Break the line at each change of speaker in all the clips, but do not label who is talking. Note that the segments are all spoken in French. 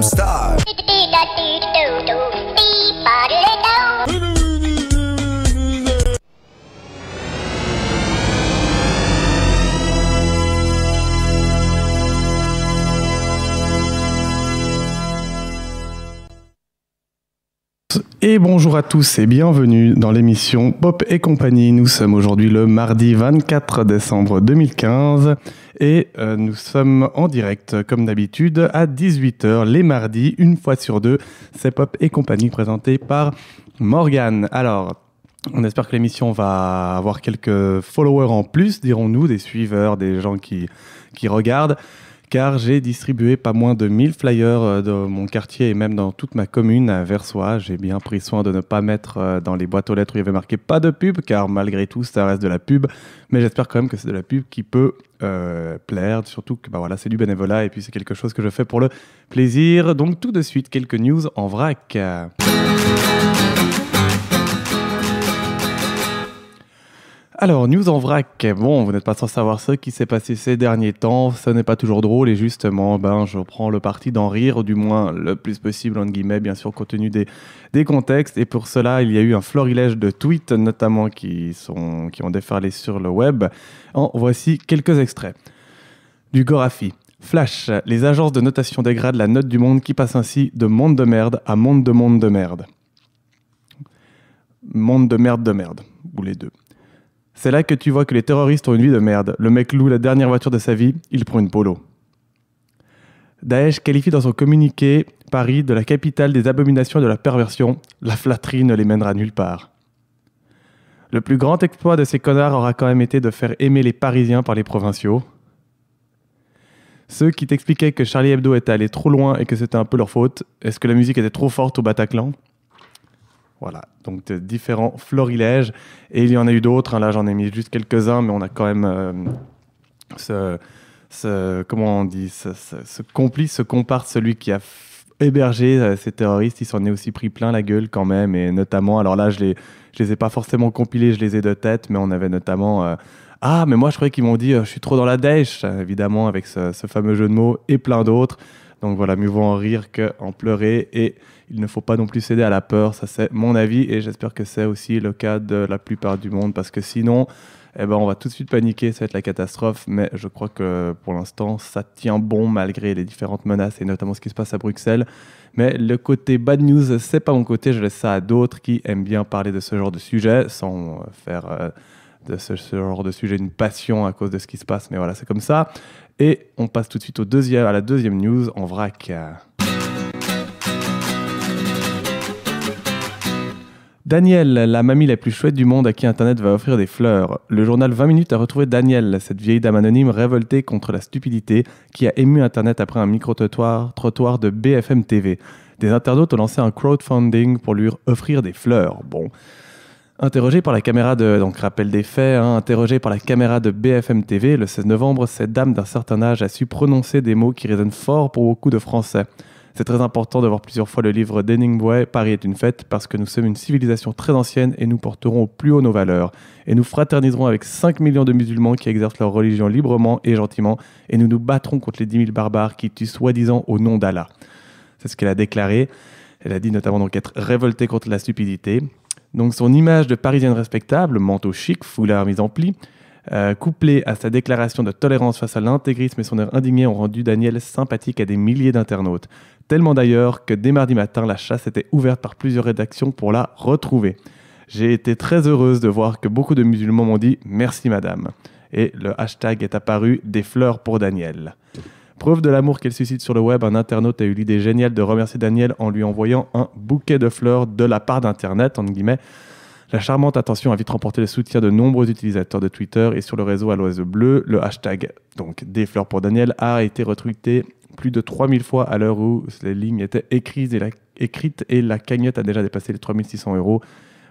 Gangnam Style.
Et bonjour à tous et bienvenue dans l'émission Pop et compagnie. Nous sommes aujourd'hui le mardi 24 décembre 2015 et nous sommes en direct comme d'habitude à 18h les mardis, une fois sur deux. C'est Pop et compagnie présenté par Morgane. Alors, on espère que l'émission va avoir quelques followers en plus, dirons-nous, des suiveurs, des gens qui regardent. Car j'ai distribué pas moins de 1000 flyers dans mon quartier et même dans toute ma commune à Versoix. J'ai bien pris soin de ne pas mettre dans les boîtes aux lettres où il y avait marqué pas de pub, car malgré tout, ça reste de la pub. Mais j'espère quand même que c'est de la pub qui peut plaire, surtout que voilà, c'est du bénévolat et puis c'est quelque chose que je fais pour le plaisir. Donc tout de suite, quelques news en vrac. Alors, news en vrac, bon, vous n'êtes pas sans savoir ce qui s'est passé ces derniers temps, ce n'est pas toujours drôle et justement, je prends le parti d'en rire, du moins le plus possible, entre guillemets, bien sûr, compte tenu des contextes. Et pour cela, il y a eu un florilège de tweets, notamment, qui ont déferlé sur le web. En voici quelques extraits. Du Gorafi. Flash, les agences de notation dégradent la note du monde qui passe ainsi de monde de merde à monde de merde. Monde de merde, ou les deux. C'est là que tu vois que les terroristes ont une vie de merde. Le mec loue la dernière voiture de sa vie, il prend une Polo. Daesh qualifie dans son communiqué Paris de la capitale des abominations et de la perversion. La flatterie ne les mènera nulle part. Le plus grand exploit de ces connards aura quand même été de faire aimer les Parisiens par les provinciaux. Ceux qui t'expliquaient que Charlie Hebdo était allé trop loin et que c'était un peu leur faute. Est-ce que la musique était trop forte au Bataclan ? Voilà, donc de différents florilèges. Et il y en a eu d'autres, là j'en ai mis juste quelques-uns, mais on a quand même ce complice, ce comparse, celui qui a hébergé ces terroristes, il s'en est aussi pris plein la gueule quand même, et notamment, alors là je les ai pas forcément compilés, je les ai de tête, mais on avait notamment... Ah, mais moi je croyais qu'ils m'ont dit je suis trop dans la dèche, évidemment, avec ce fameux jeu de mots, et plein d'autres. Donc voilà, mieux vaut en rire qu'en pleurer, et il ne faut pas non plus céder à la peur, ça c'est mon avis, et j'espère que c'est aussi le cas de la plupart du monde, parce que sinon, on va tout de suite paniquer, ça va être la catastrophe, mais je crois que pour l'instant, ça tient bon malgré les différentes menaces, et notamment ce qui se passe à Bruxelles. Mais le côté bad news, c'est pas mon côté, je laisse ça à d'autres qui aiment bien parler de ce genre de sujet, sans faire de ce genre de sujet une passion à cause de ce qui se passe, mais voilà, c'est comme ça. Et on passe tout de suite à la deuxième news en vrac. Danielle, la mamie la plus chouette du monde à qui Internet va offrir des fleurs. Le journal 20 minutes a retrouvé Danielle, cette vieille dame anonyme révoltée contre la stupidité qui a ému Internet après un micro-trottoir de BFM TV. Des internautes ont lancé un crowdfunding pour lui offrir des fleurs. Bon... Interrogée par la caméra donc rappel des faits, interrogée par la caméra de BFM TV, le 16 novembre, cette dame d'un certain âge a su prononcer des mots qui résonnent fort pour beaucoup de Français. C'est très important de voir plusieurs fois le livre d'Hemingway, Paris est une fête, parce que nous sommes une civilisation très ancienne et nous porterons au plus haut nos valeurs. Et nous fraterniserons avec 5 millions de musulmans qui exercent leur religion librement et gentiment, et nous nous battrons contre les 10 000 barbares qui tuent soi-disant au nom d'Allah. C'est ce qu'elle a déclaré. Elle a dit notamment donc être révoltée contre la stupidité. Donc son image de parisienne respectable, manteau chic, foulard mis en pli, couplée à sa déclaration de tolérance face à l'intégrisme et son air indigné ont rendu Danielle sympathique à des milliers d'internautes. Tellement d'ailleurs que dès mardi matin, la chasse était ouverte par plusieurs rédactions pour la retrouver. J'ai été très heureuse de voir que beaucoup de musulmans m'ont dit « Merci madame ». Et le hashtag est apparu « Des fleurs pour Danielle ». Preuve de l'amour qu'elle suscite sur le web, un internaute a eu l'idée géniale de remercier Daniel en lui envoyant un bouquet de fleurs de la part d'Internet, entre guillemets. La charmante attention a vite remporté le soutien de nombreux utilisateurs de Twitter et sur le réseau à l'Oise Bleu, le hashtag donc des fleurs pour Daniel a été retweeté plus de 3000 fois à l'heure où les lignes étaient écrites et la cagnotte a déjà dépassé les 3600 €.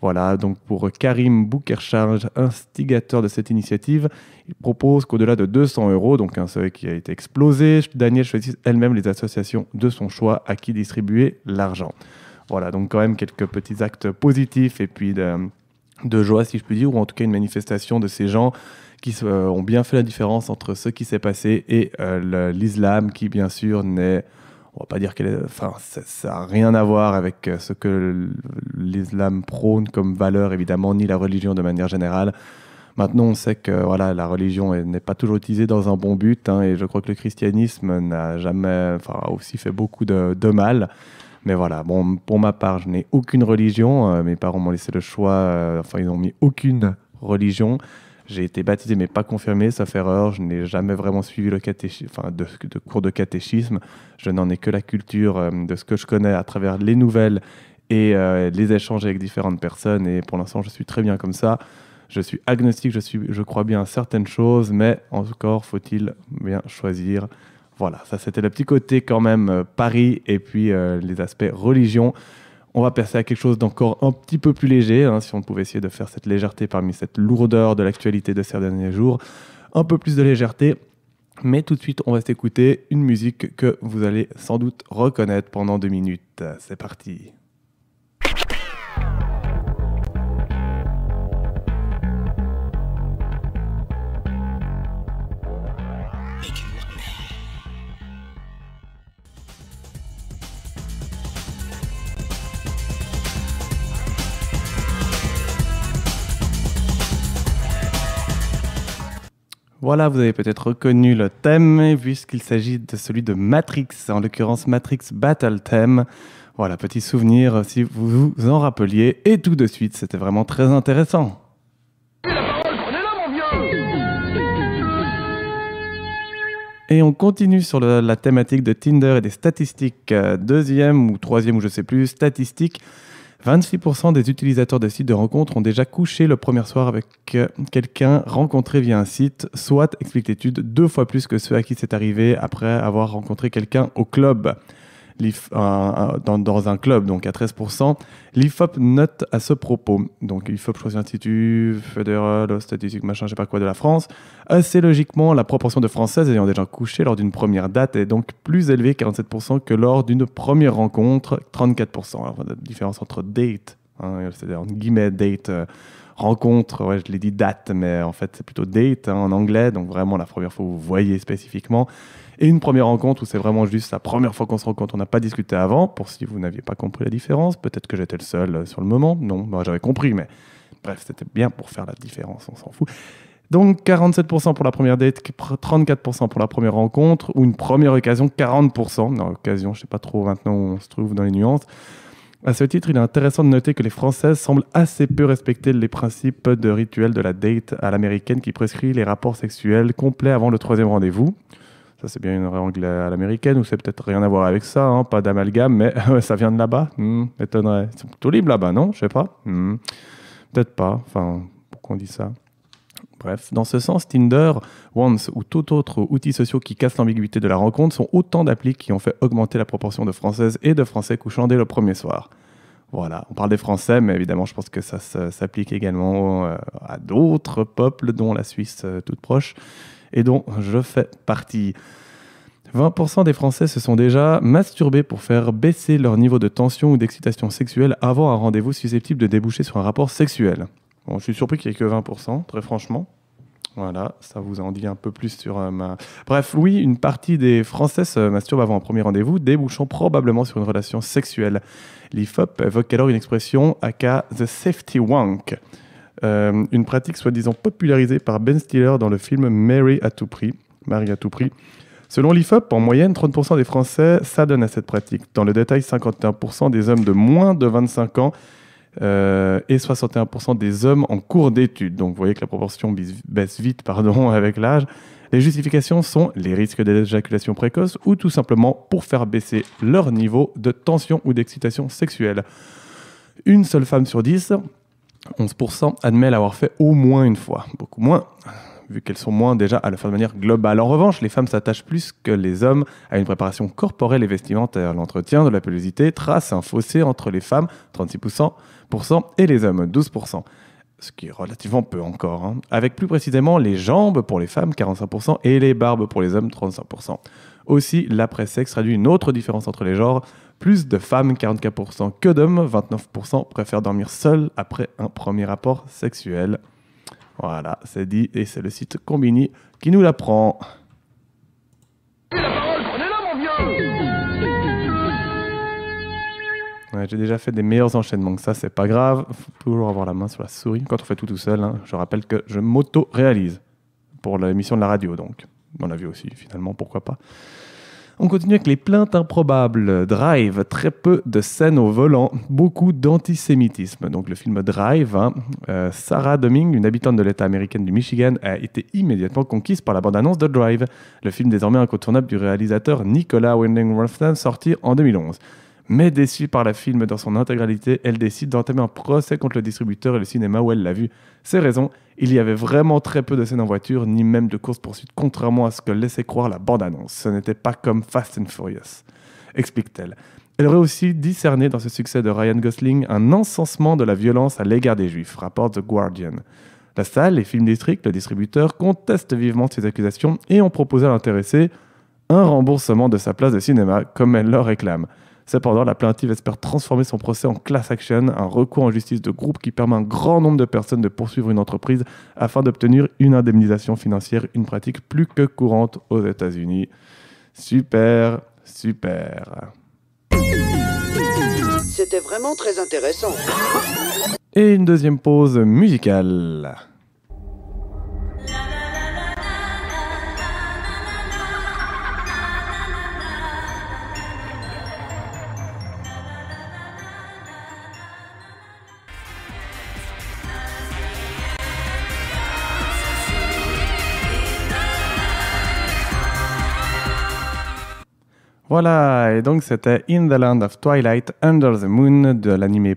Voilà, donc pour Karim Boukercharge, instigateur de cette initiative, il propose qu'au-delà de 200 €, donc un seuil qui a été explosé, Daniel choisisse elle-même les associations de son choix à qui distribuer l'argent. Voilà, donc quand même quelques petits actes positifs et puis de joie, si je puis dire, ou en tout cas une manifestation de ces gens qui ont bien fait la différence entre ce qui s'est passé et l'islam qui, bien sûr, n'est On va pas dire enfin, ça n'a rien à voir avec ce que l'islam prône comme valeur, évidemment, ni la religion de manière générale. Maintenant, on sait que voilà, la religion n'est pas toujours utilisée dans un bon but, hein, et je crois que le christianisme n'a jamais, enfin, a aussi fait beaucoup de mal. Mais voilà, bon, pour ma part, je n'ai aucune religion. Mes parents m'ont laissé le choix, enfin, ils n'ont mis aucune religion. J'ai été baptisé, mais pas confirmé, sauf erreur. Je n'ai jamais vraiment suivi enfin, de cours de catéchisme. Je n'en ai que la culture de ce que je connais à travers les nouvelles et les échanges avec différentes personnes. Et pour l'instant, je suis très bien comme ça. Je suis agnostique, je crois bien à certaines choses, mais encore faut-il bien choisir. Voilà, ça c'était le petit côté quand même Paris et puis les aspects religion. On va passer à quelque chose d'encore un petit peu plus léger, hein, si on pouvait essayer de faire cette légèreté parmi cette lourdeur de l'actualité de ces derniers jours. Un peu plus de légèreté, mais tout de suite on va s'écouter une musique que vous allez sans doute reconnaître pendant 2 minutes. C'est parti. Voilà, vous avez peut-être reconnu le thème, puisqu'il s'agit de celui de Matrix, en l'occurrence Matrix Battle Theme. Voilà, petit souvenir si vous vous en rappeliez. Et tout de suite, c'était vraiment très intéressant. Et on continue sur la thématique de Tinder et des statistiques. Deuxième ou troisième, ou je sais plus, statistiques. 26% des utilisateurs de sites de rencontres ont déjà couché le premier soir avec quelqu'un rencontré via un site, soit, explique l'étude, 2 fois plus que ceux à qui c'est arrivé après avoir rencontré quelqu'un au club. Dans un club, donc à 13%. L'IFOP note à ce propos, donc l'IFOP, je crois que c'est l'Institut fédéral statistique machin, je sais pas quoi de la France, assez logiquement, la proportion de Françaises ayant déjà couché lors d'une première date est donc plus élevée, 47%, que lors d'une première rencontre, 34%. Alors, la différence entre date, hein, c'est en guillemets date, rencontre, ouais, je l'ai dit date, mais en fait c'est plutôt date hein, en anglais, donc vraiment la première fois où vous voyez spécifiquement. Et une première rencontre où c'est vraiment juste la première fois qu'on se rencontre, on n'a pas discuté avant, pour si vous n'aviez pas compris la différence. Peut-être que j'étais le seul sur le moment. Non, bah, j'avais compris, mais bref, c'était bien pour faire la différence, on s'en fout. Donc 47% pour la première date, 34% pour la première rencontre, ou une première occasion, 40%. Non, occasion, je ne sais pas trop maintenant où on se trouve dans les nuances. À ce titre, il est intéressant de noter que les Françaises semblent assez peu respecter les principes de rituel de la date à l'américaine qui prescrit les rapports sexuels complets avant le 3e rendez-vous. Ça, c'est bien une règle à l'américaine, ou c'est peut-être rien à voir avec ça, hein, pas d'amalgame, mais ça vient de là-bas. M'étonnerait. Ils sont plutôt libres là-bas, non? Je sais pas. Peut-être pas. Enfin, pourquoi on dit ça? Bref, dans ce sens, Tinder, Once ou tout autre outil social qui casse l'ambiguïté de la rencontre sont autant d'applis qui ont fait augmenter la proportion de Françaises et de Français couchant dès le premier soir. Voilà, on parle des Français, mais évidemment, je pense que ça s'applique également à d'autres peuples, dont la Suisse toute proche, et dont je fais partie. 20% des Français se sont déjà masturbés pour faire baisser leur niveau de tension ou d'excitation sexuelle avant un rendez-vous susceptible de déboucher sur un rapport sexuel. Bon, je suis surpris qu'il n'y ait que 20%, très franchement. Voilà, ça vous en dit un peu plus sur ma... Bref, oui, une partie des Français se masturbent avant un premier rendez-vous, débouchant probablement sur une relation sexuelle. L'IFOP évoque alors une expression aka « the safety wank », une pratique soi-disant popularisée par Ben Stiller dans le film Marie à tout prix. Selon l'IFOP, en moyenne, 30% des Français s'adonnent à cette pratique. Dans le détail, 51% des hommes de moins de 25 ans et 61% des hommes en cours d'études. Donc vous voyez que la proportion baisse vite avec l'âge. Les justifications sont les risques d'éjaculation précoce ou tout simplement pour faire baisser leur niveau de tension ou d'excitation sexuelle. Une seule femme sur 10, 11%, admet l'avoir fait au moins une fois. Beaucoup moins, vu qu'elles sont moins déjà à le faire de manière globale. En revanche, les femmes s'attachent plus que les hommes à une préparation corporelle et vestimentaire. L'entretien de la pilosité trace un fossé entre les femmes, 36%, et les hommes, 12%. Ce qui est relativement peu encore. Hein. Avec plus précisément les jambes pour les femmes, 45%, et les barbes pour les hommes, 35%. Aussi, l'après-sexe traduit une autre différence entre les genres. Plus de femmes, 44%, que d'hommes, 29%, préfèrent dormir seuls après un premier rapport sexuel. Voilà, c'est dit, et c'est le site Combini qui nous l'apprend.
La parole, prenez-la, mon vieux!
Ouais, j'ai déjà fait des meilleurs enchaînements que ça, c'est pas grave. Faut toujours avoir la main sur la souris quand on fait tout seul. Hein. Je rappelle que je m'auto-réalise pour l'émission de la radio, donc. On l'a vu aussi, finalement, pourquoi pas. On continue avec les plaintes improbables. Drive, très peu de scènes au volant, beaucoup d'antisémitisme. Donc le film Drive, Sarah Deming, une habitante de l'État américaine du Michigan, a été immédiatement conquise par la bande-annonce de Drive, le film désormais incontournable du réalisateur Nicolas Winding Refn, sorti en 2011. Mais déçue par le film dans son intégralité, elle décide d'entamer un procès contre le distributeur et le cinéma où elle l'a vu. Ses raisons, il y avait vraiment très peu de scènes en voiture, ni même de course-poursuite, contrairement à ce que laissait croire la bande-annonce. Ce n'était pas comme Fast and Furious, explique-t-elle. Elle aurait aussi discerné dans ce succès de Ryan Gosling un encensement de la violence à l'égard des Juifs, rapporte The Guardian. La salle et Film District, le distributeur, contestent vivement ces accusations et ont proposé à l'intéressée un remboursement de sa place de cinéma, comme elle le réclame. Cependant, la plaintive espère transformer son procès en class action, un recours en justice de groupe qui permet à un grand nombre de personnes de poursuivre une entreprise afin d'obtenir une indemnisation financière, une pratique plus que courante aux États-Unis. Super, super.
C'était vraiment très intéressant.
Et une deuxième pause musicale. Voilà, et donc c'était In the Land of Twilight, Under the Moon de l'anime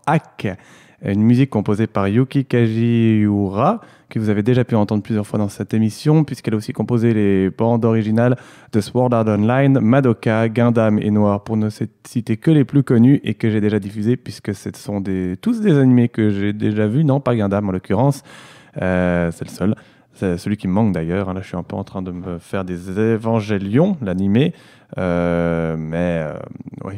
.hack, une musique composée par Yuki Kajiura, que vous avez déjà pu entendre plusieurs fois dans cette émission, puisqu'elle a aussi composé les bandes originales de Sword Art Online, Madoka, Gundam et Noir, pour ne citer que les plus connus et que j'ai déjà diffusés, puisque ce sont tous des animés que j'ai déjà vus, non pas Gundam en l'occurrence, c'est le seul. C'est celui qui me manque d'ailleurs. Là, je suis un peu en train de me faire des Evangelion, l'animé. Oui,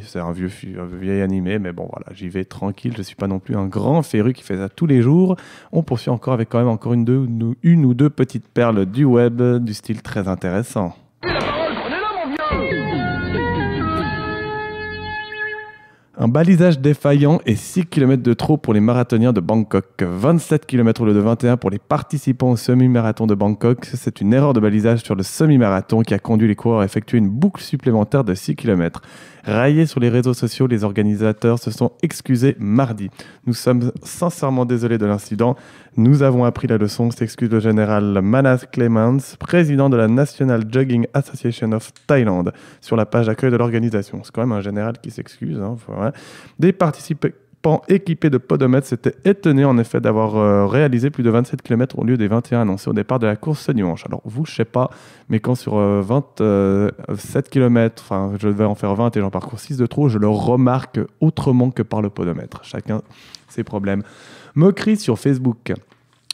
c'est un vieil animé. Mais bon, voilà, j'y vais tranquille. Je ne suis pas non plus un grand féru qui fait ça tous les jours. On poursuit encore avec quand même encore une ou deux petites perles du web du style très intéressant. Un balisage défaillant et 6 km de trop pour les marathoniens de Bangkok. 27 km au lieu de 21 pour les participants au semi-marathon de Bangkok. C'est une erreur de balisage sur le semi-marathon qui a conduit les coureurs à effectuer une boucle supplémentaire de 6 km. Raillés sur les réseaux sociaux, les organisateurs se sont excusés mardi. Nous sommes sincèrement désolés de l'incident. Nous avons appris la leçon, s'excuse le général Manas Clements, président de la National Jogging Association of Thailand, sur la page d'accueil de l'organisation. C'est quand même un général qui s'excuse. Des participants équipés de podomètres s'étaient étonnés en effet d'avoir réalisé plus de 27 km au lieu des 21 annoncés au départ de la course ce dimanche. Alors vous, je sais pas, mais quand sur 27 km, enfin je devais en faire 20 et j'en parcours 6 de trop, je le remarque autrement que par le podomètre. Chacun ses problèmes. Moquerie sur Facebook.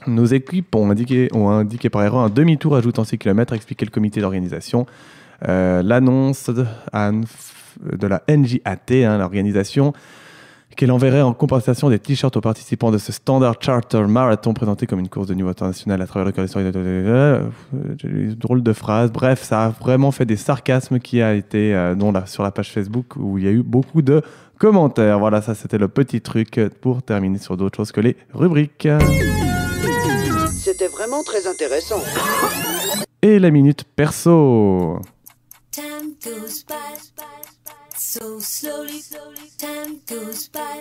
Nos équipes ont indiqué par erreur un demi-tour ajoutant 6 km, a expliqué le comité d'organisation. L'annonce de la NJAT, l'organisation, qu'elle enverrait en compensation des t-shirts aux participants de ce Standard Charter Marathon présenté comme une course de niveau international à travers le cadre drôle de phrase. Bref, ça a vraiment fait des sarcasmes qui a été sur la page Facebook où il y a eu beaucoup de commentaires. Voilà, ça c'était le petit truc pour terminer sur d'autres choses que les rubriques.
C'était vraiment très intéressant.
Et la minute perso.
Time goes by so slowly. Time goes by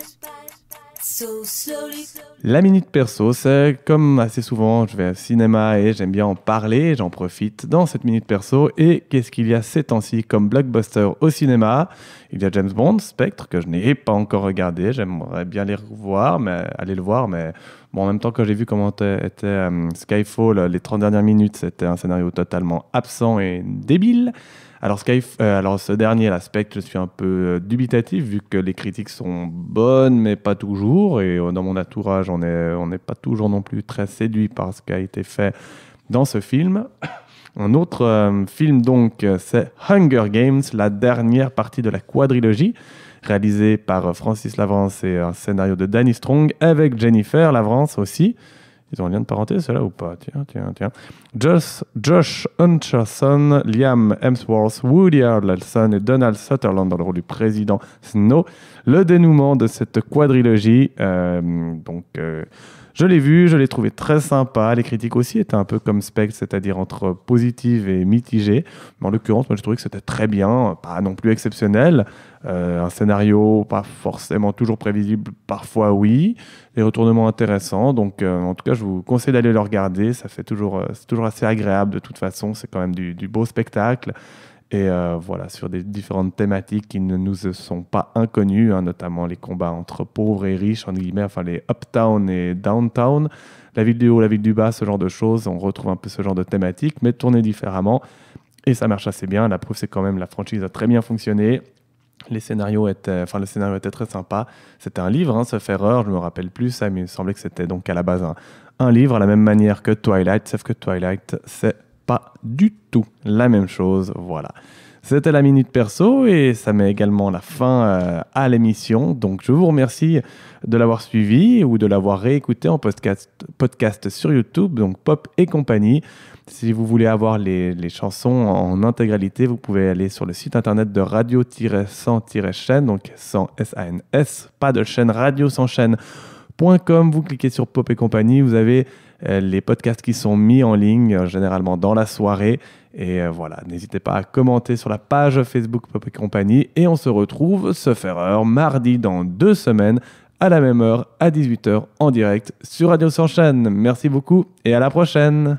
so slowly.
La minute perso, c'est comme assez souvent, je vais au cinéma et j'aime bien en parler, j'en profite dans cette minute perso. Et qu'est-ce qu'il y a ces temps-ci comme blockbuster au cinéma? Il y a James Bond, Spectre, que je n'ai pas encore regardé, j'aimerais bien aller le voir, mais bon, en même temps, quand j'ai vu comment était Skyfall, les 30 dernières minutes, c'était un scénario totalement absent et débile. Alors ce dernier, Spectre, je suis un peu dubitatif vu que les critiques sont bonnes mais pas toujours, et dans mon entourage on n'est pas toujours non plus très séduit par ce qui a été fait dans ce film. Un autre film donc, c'est Hunger Games, la dernière partie de la quadrilogie, réalisée par Francis Lawrence et un scénario de Danny Strong avec Jennifer Lawrence aussi. Ils ont un lien de parenté, ceux-là, ou pas? Tiens. Josh Hutcherson, Liam Hemsworth, Woody Harrelson et Donald Sutherland dans le rôle du président Snow. Le dénouement de cette quadrilogie. Je l'ai vu, je l'ai trouvé très sympa. Les critiques aussi étaient un peu comme Spectre, c'est-à-dire entre positives et mitigées. Mais en l'occurrence, moi, j'ai trouvé que c'était très bien, pas non plus exceptionnel. Un scénario pas forcément toujours prévisible, parfois oui. Des retournements intéressants. Donc, en tout cas, je vous conseille d'aller le regarder. C'est toujours assez agréable de toute façon. C'est quand même du beau spectacle. Et voilà, sur des différentes thématiques qui ne nous sont pas inconnues, hein, notamment les combats entre pauvres et riches, entre guillemets, enfin les uptown et downtown, la ville du haut, la ville du bas, ce genre de choses. On retrouve un peu ce genre de thématique, mais tourné différemment. Et ça marche assez bien. La preuve, c'est quand même la franchise a très bien fonctionné. Le scénario était très sympa. C'était un livre, hein, sauf erreur, je ne me rappelle plus ça, mais il me semblait que c'était donc à la base un livre, à la même manière que Twilight, sauf que Twilight, c'est pas du tout la même chose, voilà. C'était la Minute Perso et ça met également la fin à l'émission. Donc je vous remercie de l'avoir suivi ou de l'avoir réécouté en podcast sur YouTube, donc Pop et compagnie. Si vous voulez avoir les chansons en intégralité, vous pouvez aller sur le site internet de radio-100-chaîne, donc 100 S-A-N-S, pas de chaîne, radio sans chaîne.com. Vous cliquez sur Pop et compagnie, vous avez les podcasts qui sont mis en ligne, généralement dans la soirée. Et voilà, n'hésitez pas à commenter sur la page Facebook Pop et compagnie. Et on se retrouve, sauf erreur, mardi dans 2 semaines, à la même heure, à 18h, en direct sur Radio Sans Chaîne. Merci beaucoup et à la prochaine.